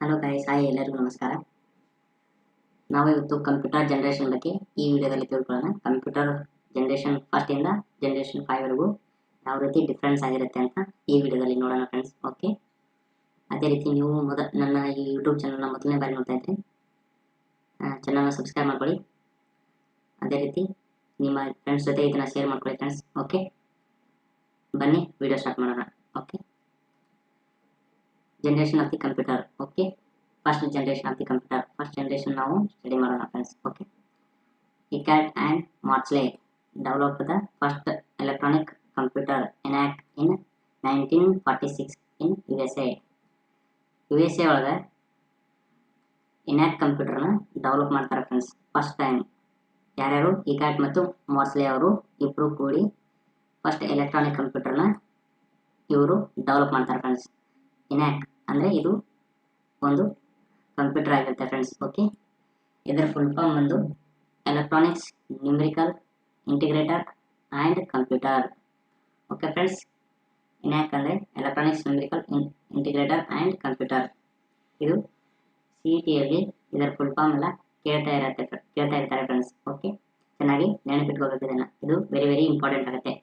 Hello guys, hi ಎಲ್ಲರಿಗೂ ನಮಸ್ಕಾರ. ನಾವು ಇವತ್ತು ಕಂಪ್ಯೂಟರ್ ಜನರೇಷನ್ ಬಗ್ಗೆ ಈ ವಿಡಿಯೋದಲ್ಲಿ ತಿಳ್ಕೊಳ್ಳೋಣ. ಕಂಪ್ಯೂಟರ್ ಜನರೇಷನ್ ಫಸ್ಟ್ ಇಂದ ಜನರೇಷನ್ 5 ವರೆಗೂ ಯಾವ ರೀತಿ ಡಿಫ್ರೆನ್ಸ್ ಆಗಿರುತ್ತೆ ಅಂತ ಈ ವಿಡಿಯೋದಲ್ಲಿ ನೋಡೋಣ ಫ್ರೆಂಡ್ಸ್. ಓಕೆ, ಅದೇ ರೀತಿ ನೀವು ನನ್ನ ಈ ಯೂಟ್ಯೂಬ್ ಚಾನಲ್ನ ಮೊದಲನೇ ಬಾರಿ ನೋಡ್ತಾ ಇದ್ರಿ, ಚಾನಲ್ನ ಸಬ್ಸ್ಕ್ರೈಬ್ ಮಾಡ್ಕೊಳ್ಳಿ. ಅದೇ ರೀತಿ ನಿಮ್ಮ ಫ್ರೆಂಡ್ಸ್ ಜೊತೆ ಇದನ್ನು ಶೇರ್ ಮಾಡ್ಕೊಳ್ಳಿ ಫ್ರೆಂಡ್ಸ್. ಓಕೆ, ಬನ್ನಿ ವಿಡಿಯೋ ಸ್ಟಾರ್ಟ್ ಮಾಡೋಣ. Okay, generation of the computer. Okay, first generation of the computer. First generation now study ಮಾಡೋಣ friends. Okay, Ckcomputer and Marshall developed the first electronic computer in 1946 in USA. USA ಒಳಗೆ ENIAC computer ನ develop ಮಾಡ್ತಾರೆ friends. First time ಯಾರ್ಯಾರು Ckcomputer ಮತ್ತು Marshall ಅವರು ಇಬ್ಬರು ಕೂಡಿ first electronic computer ನ ಇವರು ಡೆವಲಪ್ ಮಾಡ್ತಾರೆ ಫ್ರೆಂಡ್ಸ್. ENIAC ಅಂದರೆ ಇದು ಒಂದು ಕಂಪ್ಯೂಟರ್ ಆಗಿರುತ್ತೆ ಫ್ರೆಂಡ್ಸ್. ಓಕೆ, ಇದರ ಫುಲ್ ಫಾರ್ಮ್ ಒಂದು electronics numerical integrator and computer. Okay friends, ENIAC ಅಂದರೆ electronics numerical integrator and computer. ಇದು CETಯಲ್ಲಿ ಇದರ ಫುಲ್ ಫಾರ್ಮ್ ಎಲ್ಲ ಕೇಳ್ತಾ ಇರ್ತಾರೆ ಫ್ರೆಂಡ್ಸ್. ಓಕೆ, ಚೆನ್ನಾಗಿ ನೆನಪಿಟ್ಕೋಬೇಕು ಇದನ್ನು, ಇದು ವೆರಿ ಇಂಪಾರ್ಟೆಂಟ್ ಆಗುತ್ತೆ.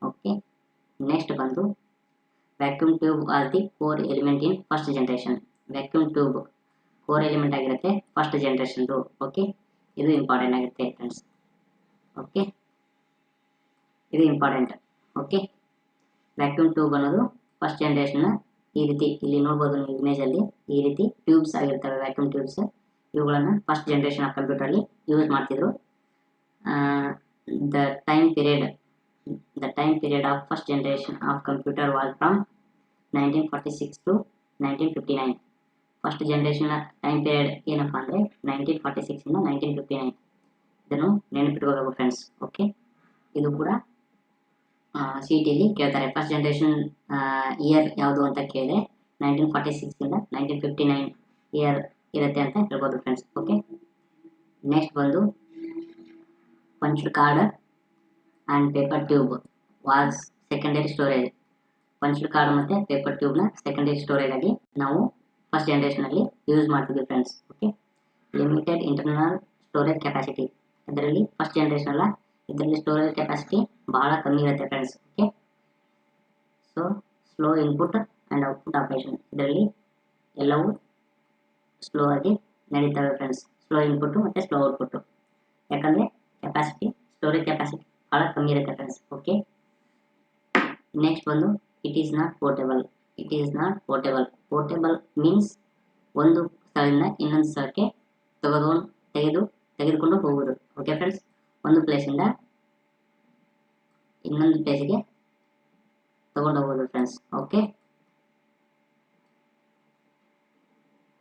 ಓಕೆ, ನೆಕ್ಸ್ಟ್ ಬಂದು vacuum tube was the core element in first generation. vacuum tube core element ಆಗಿರುತ್ತೆ ಫಸ್ಟ್ ಜನರೇಷನ್. ಓಕೆ, ಇದು ಇಂಪಾರ್ಟೆಂಟ್ ಆಗುತ್ತೆ ಫ್ರೆಂಡ್ಸ್. ಓಕೆ, ಇದು ಇಂಪಾರ್ಟೆಂಟ್. ಓಕೆ, ವ್ಯಾಕ್ಯೂಮ್ ಟ್ಯೂಬ್ ಅನ್ನೋದು ಫಸ್ಟ್ ಜನರೇಷನ್. ಈ ರೀತಿ ಇಲ್ಲಿ ನೋಡ್ಬೋದು ನೀವು ಇಮೇಜಲ್ಲಿ, ಈ ರೀತಿ ಟ್ಯೂಬ್ಸ್ ಆಗಿರ್ತವೆ ವ್ಯಾಕ್ಯೂಮ್ ಟ್ಯೂಬ್ಸ್. ಇವುಗಳನ್ನು ಫಸ್ಟ್ ಜನರೇಷನ್ ಆಫ್ ಕಂಪ್ಯೂಟರ್ಲಿ ಯೂಸ್ ಮಾಡ್ತಿದ್ರು. The time period of first generation of computer was from 1946 to 1959. First generation time period ಏನಪ್ಪಾ ಅಂದರೆ 1946 ಇಂದ 1959. ಇದನ್ನು ನೆನಪಿಟ್ಕೋಬೇಕು ಫ್ರೆಂಡ್ಸ್. ಓಕೆ, ಇದು ಕೂಡ CETಯಲ್ಲಿ ಕೇಳ್ತಾರೆ. ಫಸ್ಟ್ ಜನರೇಷನ್ ಇಯರ್ ಯಾವುದು ಅಂತ ಕೇಳಿದ್ರೆ 1946 ಇಂದ 1959 ಇಯರ್ ಇರುತ್ತೆ ಅಂತ ಹೇಳ್ಬೋದು ಫ್ರೆಂಡ್ಸ್. ಓಕೆ, ನೆಕ್ಸ್ಟ್ ಬಂದು punched card and paper tube was secondary storage. Punched card ಮತ್ತು ಪೇಪರ್ ಟ್ಯೂಬ್ನ ಸೆಕೆಂಡರಿ ಸ್ಟೋರೇಜ್ ಆಗಿ ನಾವು ಫಸ್ಟ್ ಜನರೇಷನಲ್ಲಿ ಯೂಸ್ ಮಾಡ್ತಿದ್ವಿ friends. Okay, limited internal storage capacity. ಇದರಲ್ಲಿ ಫಸ್ಟ್ ಜನರೇಷನ್ ಅಲ್ಲ, ಇದರಲ್ಲಿ ಸ್ಟೋರೇಜ್ ಕೆಪಾಸಿಟಿ ಬಹಳ ಕಮ್ಮಿ ಇರುತ್ತೆ friends. Okay, so slow input and output operation. ಇದರಲ್ಲಿ ಎಲ್ಲವೂ ಸ್ಲೋ ಆಗಿ ನಡೀತವೆ ಫ್ರೆಂಡ್ಸ್. ಸ್ಲೋ ಇನ್ಪುಟ್ಟು ಮತ್ತು ಸ್ಲೋ ಔಟ್ಪುಟ್ಟು, ಯಾಕಂದರೆ ಸ್ಟೋರೇಜ್ ಕೆಪಾಸಿಟಿ ಬಹಳ ಕಮ್ಮಿ ಇರುತ್ತೆ ಫ್ರೆಂಡ್ಸ್. ಓಕೆ, ನೆಕ್ಸ್ಟ್ ಬಂದು it is not portable. Portable means ಒಂದು ಸ್ಥಳದಿಂದ ಇನ್ನೊಂದು ಸ್ಥಳಕ್ಕೆ ತೆಗೆದುಕೊಂಡು ಹೋಗುವುದು. ಓಕೆ ಫ್ರೆಂಡ್ಸ್, ಒಂದು ಪ್ಲೇಸಿಂದ ಇನ್ನೊಂದು ಪ್ಲೇಸಿಗೆ ತಗೊಂಡು ಹೋಗೋದು ಫ್ರೆಂಡ್ಸ್. ಓಕೆ,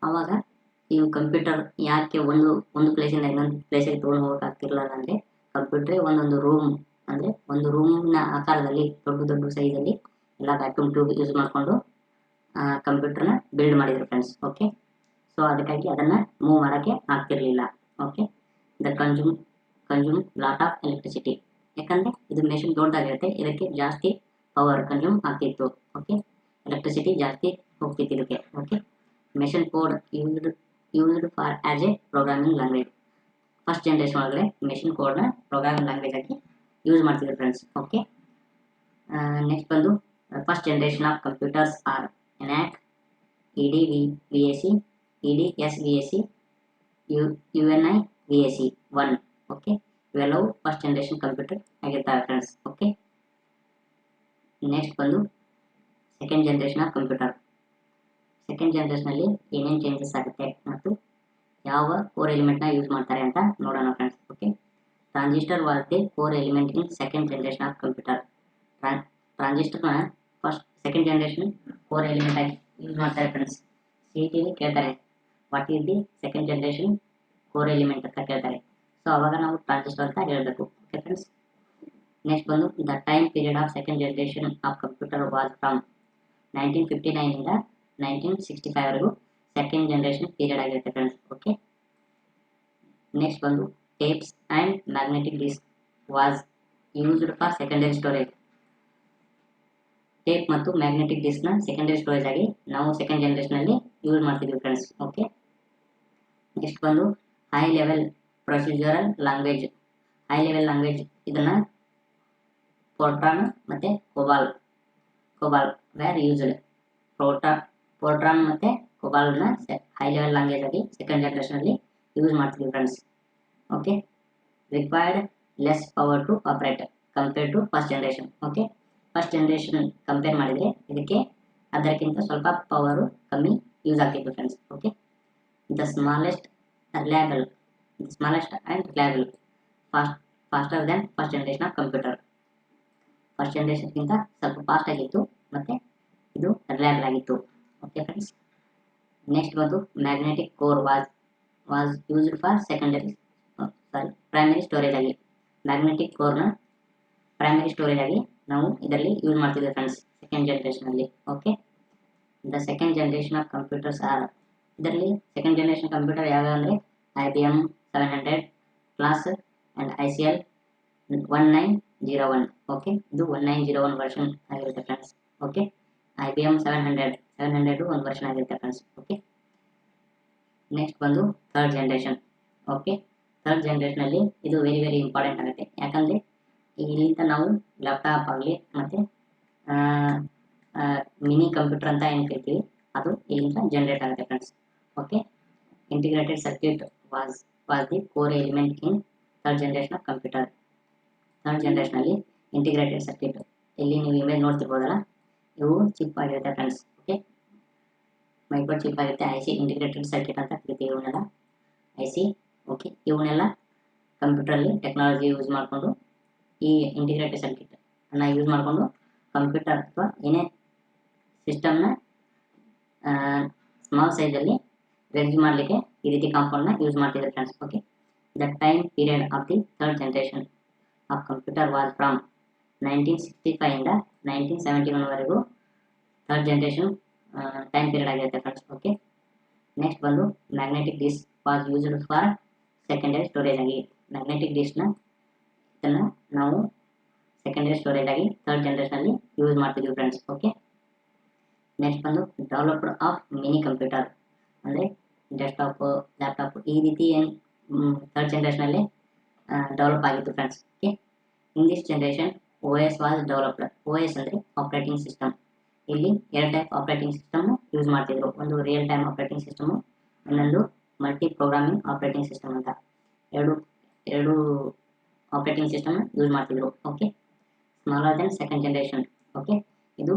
ಆವಾಗ ಇವು ಕಂಪ್ಯೂಟರ್ ಯಾಕೆ ಒಂದು ಪ್ಲೇಸಿಂದ ಇನ್ನೊಂದು ಪ್ಲೇಸಿಗೆ ತೊಗೊಂಡು ಹೋಗೋಕ್ಕಾಗ್ತಿರಲಿಲ್ಲ ಅಂದರೆ, ಕಂಪ್ಯೂಟ್ರೇ ಒಂದೊಂದು ರೂಮ್, ಅಂದರೆ ಒಂದು ರೂಮ್ನ ಆಕಾರದಲ್ಲಿ ದೊಡ್ಡ ಸೈಜಲ್ಲಿ ಎಲ್ಲ ವ್ಯಾಕ್ಯೂಮ್ ಟ್ಯೂಬ್ ಯೂಸ್ ಮಾಡಿಕೊಂಡು ಕಂಪ್ಯೂಟರ್ನ ಬಿಲ್ಡ್ ಮಾಡಿದ್ರು ಫ್ರೆಂಡ್ಸ್. ಓಕೆ, ಸೊ ಅದಕ್ಕಾಗಿ ಅದನ್ನು ಮೂವ್ ಮಾಡೋಕ್ಕೆ ಆಗ್ತಿರಲಿಲ್ಲ. Okay, the consume lot of electricity. ಯಾಕಂದರೆ ಇದು ಮೆಷಿನ್ ದೊಡ್ಡದಾಗಿರುತ್ತೆ, ಇದಕ್ಕೆ ಜಾಸ್ತಿ ಪವರ್ ಕನ್ಸ್ಯೂಮ್ ಆಗ್ತಿತ್ತು. ಓಕೆ, ಎಲೆಕ್ಟ್ರಿಸಿಟಿ ಜಾಸ್ತಿ ಹೋಗ್ತಿತ್ತು ಇದಕ್ಕೆ. Okay, machine code used for as A programming language. First generation ಒಳಗಡೆ ಮೆಷಿನ್ ಕೋಡ್ನ ಪ್ರೋಗ್ರಾಮಿಂಗ್ ಲ್ಯಾಂಗ್ವೇಜ್ ಆಗಿ ಯೂಸ್ ಮಾಡ್ತಿದ್ರು ಫ್ರೆಂಡ್ಸ್. ಓಕೆ, ನೆಕ್ಸ್ಟ್ ಬಂದು first generation of computers R ENIAC, EDVAC, EDSVAC, UNIVAC 1. Okay, ಇವೆಲ್ಲವೂ ಫಸ್ಟ್ ಜನರೇಷನ್ ಕಂಪ್ಯೂಟರ್ ಆಗಿರ್ತವೆ friends. Okay, next ಬಂದು second generation of computer. Second ಜನರೇಷನಲ್ಲಿ ಏನೇನು ಚೇಂಜಸ್ ಆಗುತ್ತೆ ಮತ್ತು ಯಾವ ಕೋರ್ ಎಲಿಮೆಂಟ್ನ ಯೂಸ್ ಮಾಡ್ತಾರೆ ಅಂತ ನೋಡೋಣ friends. Okay, transistor was the core element in second generation of computer. ಟ್ರಾನ್ಸಿಸ್ಟರ್ನ ಸೆಕೆಂಡ್ ಜನರೇಷನ್ ಕೋರ್ ಎಲಿಮೆಂಟ್ ಆಗಿ ಯೂಸ್ ಮಾಡ್ತಾರೆ ಫ್ರೆಂಡ್ಸ್. CETಯಲ್ಲಿ ಕೇಳ್ತಾರೆ what is the second generation core element ಅಂತ ಕೇಳ್ತಾರೆ. ಸೊ ಅವಾಗ ನಾವು ಟ್ರಾನ್ಸಿಸ್ಟರ್ ಅಂತ ಹೇಳಬೇಕು. ಓಕೆ ಫ್ರೆಂಡ್ಸ್, ನೆಕ್ಸ್ಟ್ ಬಂದು the time period of second generation of computer was from 1959 ಇಂದ 1965 ವರೆಗೂ ಸೆಕೆಂಡ್ ಜನರೇಷನ್ ಪೀರಿಯಡ್ ಆಗಿರುತ್ತೆ ಫ್ರೆಂಡ್ಸ್. ಓಕೆ, ನೆಕ್ಸ್ಟ್ ಬಂದು tapes and magnetic disk was used for secondary storage. Tape ಮತ್ತು ಮ್ಯಾಗ್ನೆಟಿಕ್ ಡಿಸ್ಕ್ನ secondary storage ಆಗಿ ನಾವು second ಜನರೇಷನಲ್ಲಿ ಯೂಸ್ ಮಾಡ್ತಿದ್ವಿ ಫ್ರೆಂಡ್ಸ್. ಓಕೆ, ನೆಕ್ಸ್ಟ್ ಬಂದು high level procedural language. High level language ಇದನ್ನ ಫೋರ್ಟ್ರಾನ್ ಮತ್ತು ಕೋಬಾಲ್ ವೇರ್ ಯೂಸ್ಡ್. ಫೋರ್ಟ್ರಾನ್ ಮತ್ತು ಕೋಬಾಲ್ನ ಹೈ ಲೆವೆಲ್ ಲ್ಯಾಂಗ್ವೇಜ್ ಆಗಿ ಸೆಕೆಂಡ್ ಜನರೇಷನಲ್ಲಿ ಯೂಸ್ ಮಾಡ್ತಿದ್ವಿ friends. Okay, required less power to operate compare to first generation. Okay, first generation compare ಮಾಡಿದರೆ ಇದಕ್ಕೆ ಅದಕ್ಕಿಂತ ಸ್ವಲ್ಪ ಪವರು ಕಮ್ಮಿ ಯೂಸ್ ಆಗ್ತಿತ್ತು friends. Okay, the smallest and reliable faster than first generation of computer. First ಜನರೇಷನ್ಗಿಂತ ಸ್ವಲ್ಪ fast ಆಗಿತ್ತು ಮತ್ತು ಇದು ರಿಲಯಬಲ್ ಆಗಿತ್ತು. ಓಕೆ ಫ್ರೆಂಡ್ಸ್, ನೆಕ್ಸ್ಟ್ ಬಂದು magnetic core was used for primary storage ಆಗಿ. ಮ್ಯಾಗ್ನೆಟಿಕ್ ಕೋರ್ನ ಪ್ರೈಮರಿ ಸ್ಟೋರೇಜ್ ಆಗಿ ನಾವು ಇದರಲ್ಲಿ ಯೂಸ್ ಮಾಡ್ತಿದ್ವಿ ಫ್ರೆಂಡ್ಸ್ ಸೆಕೆಂಡ್ ಜನರೇಷನಲ್ಲಿ. Okay, the second generation of computers are. ಇದರಲ್ಲಿ ಸೆಕೆಂಡ್ ಜನರೇಷನ್ ಕಂಪ್ಯೂಟರ್ ಯಾವ್ದು ಅಂದರೆ IBM 700 class and ICL 1901. Okay, ಇದು 1901 ವರ್ಷನ್ ಆಗಿರುತ್ತೆ ಫ್ರೆಂಡ್ಸ್. ಓಕೆ, IBM 700 ಒಂದು ವರ್ಷನ್ ಆಗಿರುತ್ತೆ ಫ್ರೆಂಡ್ಸ್. ಓಕೆ, ನೆಕ್ಸ್ಟ್ ಬಂದು ಥರ್ಡ್ ಜನರೇಷನ್. ಓಕೆ, ಥರ್ಡ್ ಜನರೇಷನಲ್ಲಿ ಇದು ವೆರಿ ಇಂಪಾರ್ಟೆಂಟ್ ಆಗುತ್ತೆ. ಯಾಕಂದರೆ ಇಲ್ಲಿಂದ ನಾವು ಲ್ಯಾಪ್ಟಾಪ್ ಆಗಲಿ ಮತ್ತು ಮಿನಿ ಕಂಪ್ಯೂಟರ್ ಅಂತ ಏನು ಕರಿತೀವಿ ಅದು ಇಲ್ಲಿಂದ ಜನರೇಟ್ ಆಗುತ್ತೆ friends. Okay, integrated circuit was the core element in third generation of computer. Third ಜನರೇಷನಲ್ಲಿ ಇಂಟಿಗ್ರೇಟೆಡ್ ಸರ್ಕ್ಯೂಟ್, ಇಲ್ಲಿ ನೀವು ಇಮೇಜ್ ನೋಡ್ತಿರ್ಬೋದಲ್ಲ, ಇವು ಚಿಪ್ ಆಗಿರುತ್ತೆ ಫ್ರೆಂಡ್ಸ್. ಓಕೆ, ಮೈಕ್ರೋ ಚಿಪ್ ಆಗುತ್ತೆ. IC ಇಂಟಿಗ್ರೇಟೆಡ್ ಸರ್ಕ್ಯೂಟ್ ಅಂತ ಕರಿತೀವಿ ಇವನ್ನೆಲ್ಲ, IC. ಓಕೆ, ಇವನ್ನೆಲ್ಲ ಕಂಪ್ಯೂಟರಲ್ಲಿ ಟೆಕ್ನಾಲಜಿ ಯೂಸ್ ಮಾಡಿಕೊಂಡು ಈ ಇಂಟಿಗ್ರೇಟೆಡ್ ಸರ್ಕ್ಯೂಟ್ ಅನ್ನು ಯೂಸ್ ಮಾಡಿಕೊಂಡು ಕಂಪ್ಯೂಟರ್ ಅಥವಾ ಏನೇ ಸಿಸ್ಟಮ್ನ ಸ್ಮಾಲ್ ಸೈಜಲ್ಲಿ ರೆಡಿ ಮಾಡಲಿಕ್ಕೆ ಈ ರೀತಿ ಕಾಂಪೌಂಡ್ನ ಯೂಸ್ ಮಾಡ್ತಿದ್ದಾರೆ friends. Okay, the time period of the third generation of computer was from 1965 ಇಂದ 1971 ವರೆಗೂ ಥರ್ಡ್ ಜನರೇಷನ್ ಟೈಮ್ ಪೀರಿಯಡ್ ಆಗಿರುತ್ತೆ ಫ್ರೆಂಡ್ಸ್. ಓಕೆ, ನೆಕ್ಸ್ಟ್ ಬಂದು magnetic disk was used for secondary storage ಆಗಿ. ಮ್ಯಾಗ್ನೆಟಿಕ್ ಡಿಸ್ಕ್ನ ಇದನ್ನು ನಾವು ಸೆಕೆಂಡರಿ ಸ್ಟೋರೇಜ್ ಆಗಿ third ಜನರೇಷನಲ್ಲಿ use ಮಾಡ್ತಿದ್ವಿ friends. Okay, next ಬಂದು ಡೆವಲಪ್ಡ್ ಆಫ್ ಮಿನಿ ಕಂಪ್ಯೂಟರ್ ಅಂದರೆ ಡೆಸ್ಕ್ಟಾಪ್, ಲ್ಯಾಪ್ಟಾಪ್ ಈ ರೀತಿ ಏನು ಥರ್ಡ್ ಜನರೇಷನಲ್ಲಿ ಡೆವಲಪ್ ಆಗಿತ್ತು friends. Okay, in this generation OS was developed. OS ಅಂದರೆ ಆಪರೇಟಿಂಗ್ ಸಿಸ್ಟಮ್. ಇಲ್ಲಿ ಎರಡು ಟೈಪ್ ಆಪರೇಟಿಂಗ್ ಸಿಸ್ಟಮ್ ಯೂಸ್ ಮಾಡ್ತಿದ್ರು. ಒಂದು ರಿಯಲ್ ಟೈಮ್ ಆಪರೇಟಿಂಗ್ ಸಿಸ್ಟಮು, ಇನ್ನೊಂದು ಮಲ್ಟಿ ಪ್ರೋಗ್ರಾಮಿಂಗ್ ಆಪರೇಟಿಂಗ್ ಸಿಸ್ಟಮ್ ಅಂತ ಎರಡು ಆಪರೇಟಿಂಗ್ ಸಿಸ್ಟಮ್ ಯೂಸ್ ಮಾಡ್ತಿದ್ರು. Okay, smaller than second generation. Okay, ಇದು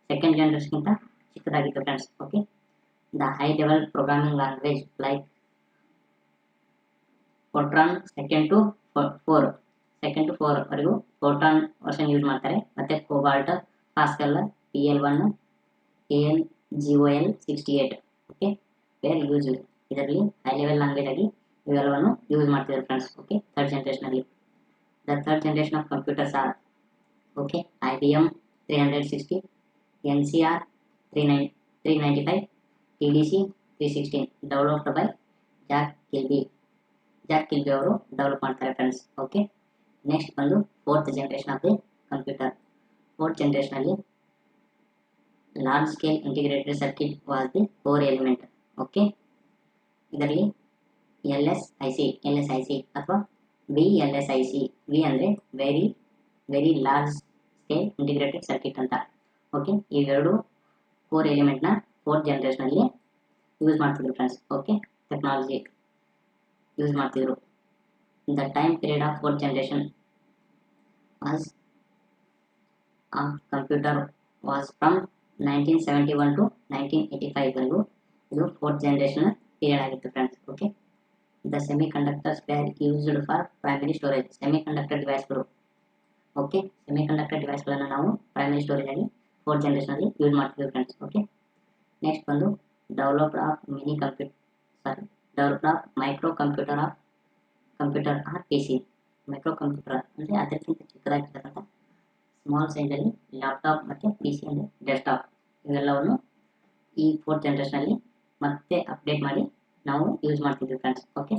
ಸೆಕೆಂಡ್ ಜನರೇಷನ್ಗಿಂತ ಚಿಕ್ಕದಾಗಿತ್ತು friends. Okay, the high level programming language like Fortran second to four ವರೆಗೂ ಫೋರ್ಟ್ರಾನ್ ವರ್ಷನ್ ಯೂಸ್ ಮಾಡ್ತಾರೆ. ಮತ್ತು COBOL, Pascal, PL1, ALGOL 68 okay were used. ಇದರಲ್ಲಿ high level language ಆಗಿ ಇವೆಲ್ಲವನ್ನು use ಮಾಡ್ತಿದ್ದಾರೆ ಫ್ರೆಂಡ್ಸ್. ಓಕೆ, ಥರ್ಡ್ ಜನರೇಷನಲ್ಲಿ. The third generation of computers are okay IBM 360, NCR 395, TDC 316 developed by Jack Kilby ಅವರು develop ಮಾಡ್ತಾರೆ friends. Okay, next ಬಂದು fourth generation of the computer. Fourth ಜನರೇಷನಲ್ಲಿ large scale integrated circuit was the core element. Okay, ಇದರಲ್ಲಿ LSIC ಅಥವಾ VLSIC. V ಅಂದರೆ very large scale integrated circuit ಅಂತ. Okay, ಇವೆರಡು core ಎಲಿಮೆಂಟ್ನ ಫೋರ್ತ್ ಜನರೇಷನಲ್ಲಿ ಯೂಸ್ ಮಾಡ್ತಿದ್ರು ಫ್ರೆಂಡ್ಸ್. ಓಕೆ, ಟೆಕ್ನಾಲಜಿ ಯೂಸ್ ಮಾಡ್ತಿದ್ರು. The time period of fourth generation was of computer was from 1971 to 1985 ವರೆಗೂ ಇದು ಫೋರ್ತ್ ಜನರೇಷನ್ ಪೀರಿಯಡ್ ಆಗಿತ್ತು friends. Okay, the semi conductors were used for primary storage. Semi conductor ಡಿವೈಸ್ಗಳು. Okay, semi conductor ಡಿವೈಸ್ಗಳನ್ನು ನಾವು primary storage ಆಗಿ fourth ಜನರೇಷನಲ್ಲಿ use ಮಾಡ್ತಿದ್ವಿ friends. Okay, next ಬಂದು developed of micro computer or PC. Micro computer ಅಂದರೆ ಅದಕ್ಕಿಂತ ಚಿಕ್ಕದಾಗಿರ್ತಕ್ಕಂಥ ಸ್ಮಾಲ್ ಸೈಜಲ್ಲಿ ಲ್ಯಾಪ್ಟಾಪ್ ಮತ್ತು PC ಅಂದರೆ ಡೆಸ್ಕ್ಟಾಪ್ ಇವೆಲ್ಲವನ್ನು ಈ ಫೋರ್ತ್ ಜನರೇಷನಲ್ಲಿ ಮತ್ತೆ ಅಪ್ಡೇಟ್ ಮಾಡಿ ನಾವು ಯೂಸ್ ಮಾಡ್ತಿದ್ವಿ friends. Okay,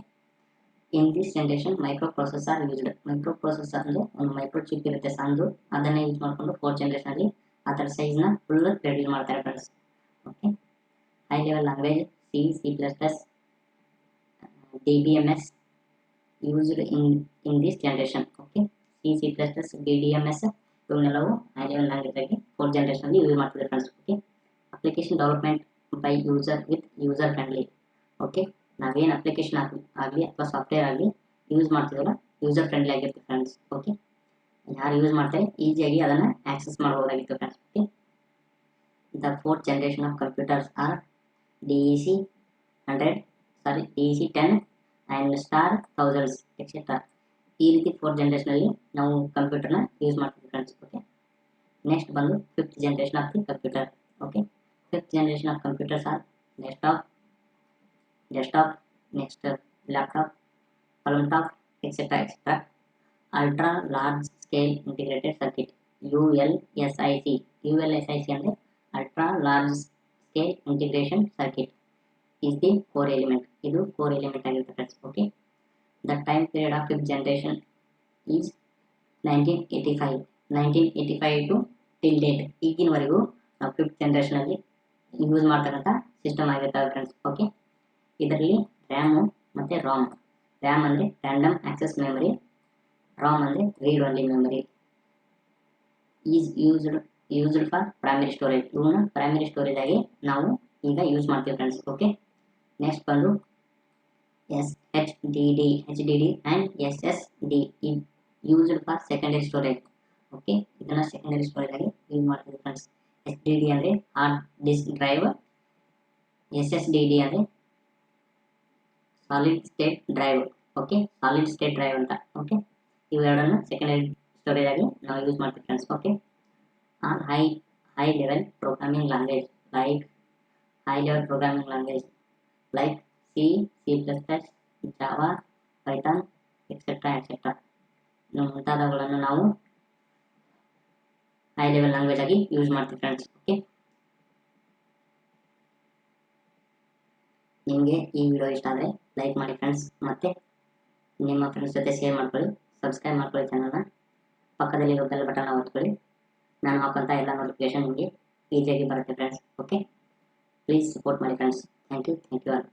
in this generation micro processor used. Micro processor ಅಂದರೆ ಒಂದು ಮೈಕ್ರೋ ಚಿಪ್ ಇರುತ್ತೆ ಸಣ್ಣದು, ಅದನ್ನೇ ಯೂಸ್ ಮಾಡಿಕೊಂಡು ಫೋರ್ತ್ ಜನರೇಷನಲ್ಲಿ ಅದರ ಸೈಜ್ನ ಫುಲ್ ರೆಡ್ಯೂಸ್ ಮಾಡ್ತಾರೆ friends. Okay, high high level language C, C++, DBMS used in this generation. Okay, C, C++, DBMS ಇವನ್ನೆಲ್ಲವೂ high level language ಆಗಿ 4th generation ಅಲ್ಲಿ ಯೂಸ್ ಮಾಡ್ತಿದ್ದಾರೆ friends. Okay, application development by user with user friendly. Okay, ನಾವೇನು application ಆಗಲಿ ಅಥವಾ software ಆಗಲಿ use ಮಾಡ್ತಿದ್ವಲ್ಲ user friendly ಆಗಿರುತ್ತೆ ಫ್ರೆಂಡ್ಸ್. ಓಕೆ, ಯಾರು ಯೂಸ್ ಮಾಡ್ತಾರೆ ಈಸಿಯಾಗಿ ಅದನ್ನು ಆಕ್ಸೆಸ್ ಮಾಡಬಹುದಾಗಿತ್ತು friends. Okay, the 4th generation of computers are DEC 100, DEC 10 and star thousands etc. ಈ ರೀತಿ 4th generation ಅಲ್ಲಿ ನಾವು ಕಂಪ್ಯೂಟರ್ನ ಯೂಸ್ ಮಾಡ್ತೀವಿ ಫ್ರೆಂಡ್ಸ್. ಓಕೆ, ನೆಕ್ಸ್ಟ್ ಬಂದು 5th generation of the computer. Okay, 5th generation of computers are desktop, next laptop, palm top etc. ultra large scale integrated circuit ULSIC ಅಂದ್ರೆ ultra large scale integration circuit is the core element. ಇದು core element ಆಗಿರುತ್ತೆ friends. Okay, the time period of 5th generation is 1985 to till date. ಈಗಿನವರೆಗೂ ನಾವು 5th generation ಅಲ್ಲಿ use ಮಾಡ್ತಕ್ಕಂಥ system ಆಗಿರ್ತವೆ friends. Okay, ಇದರಲ್ಲಿ RAM ಮತ್ತು RAM ಅಂದರೆ random access memory, Ram ಅಂದರೆ read only memory. Is used for primary storage. ಇವನ್ನ primary storage ಆಗಿ ನಾವು ಈಗ ಯೂಸ್ ಮಾಡ್ತೀವಿ ಫ್ರೆಂಡ್ಸ್. ಓಕೆ, ನೆಕ್ಸ್ಟ್ ಬಂದು HDD and SSD used for secondary storage. Okay, ಇದನ್ನು ಸೆಕೆಂಡರಿ ಸ್ಟೋರೇಜ್ ಆಗಿ ಯೂಸ್ ಮಾಡ್ತೀವಿ ಫ್ರೆಂಡ್ಸ್. HDD ಅಂದರೆ ಹಾರ್ಡ್ ಡಿಸ್ಕ್ ಡ್ರೈವ್, SSD ಅಂದರೆ solid state drive. Okay, solid state drive ಅಂತ. ಓಕೆ, ಇವೆರಡನ್ನು ಸೆಕೆಂಡರಿ ಸ್ಟೋರೇಜ್ ಆಗಿ ನಾವು ಯೂಸ್ ಮಾಡ್ತೀವಿ friends. Okay, on high level programming language like C, C++, Java, Python etc. ಮುಂತಾದವುಗಳನ್ನು ನಾವು ಹೈ ಲೆವೆಲ್ ಲ್ಯಾಂಗ್ವೇಜ್ ಆಗಿ use ಮಾಡ್ತೀವಿ ಫ್ರೆಂಡ್ಸ್. ಓಕೆ, ನಿಮಗೆ ಈ ವಿಡಿಯೋ ಇಷ್ಟ ಆದರೆ ಲೈಕ್ ಮಾಡಿ ಫ್ರೆಂಡ್ಸ್, ಮತ್ತು ನಿಮ್ಮ ಫ್ರೆಂಡ್ಸ್ ಜೊತೆ ಶೇರ್ ಮಾಡ್ಕೊಳ್ಳಿ, ಸಬ್ಸ್ಕ್ರೈಬ್ ಮಾಡ್ಕೊಳ್ಳಿ ಚಾನಲ್ನ, ಪಕ್ಕದಲ್ಲಿರೋ ಬೆಲ್ ಬಟನ್ ಒತ್ಕೊಳ್ಳಿ. ನಾನು ಹಾಕುವಂಥ ಎಲ್ಲ ನೋಟಿಫಿಕೇಶನ್ ನಿಮಗೆ ಈಸಿಯಾಗಿ ಬರುತ್ತೆ ಫ್ರೆಂಡ್ಸ್. ಓಕೆ, ಪ್ಲೀಸ್ ಸಪೋರ್ಟ್ ಮಾಡಿ ಫ್ರೆಂಡ್ಸ್. Thank you all.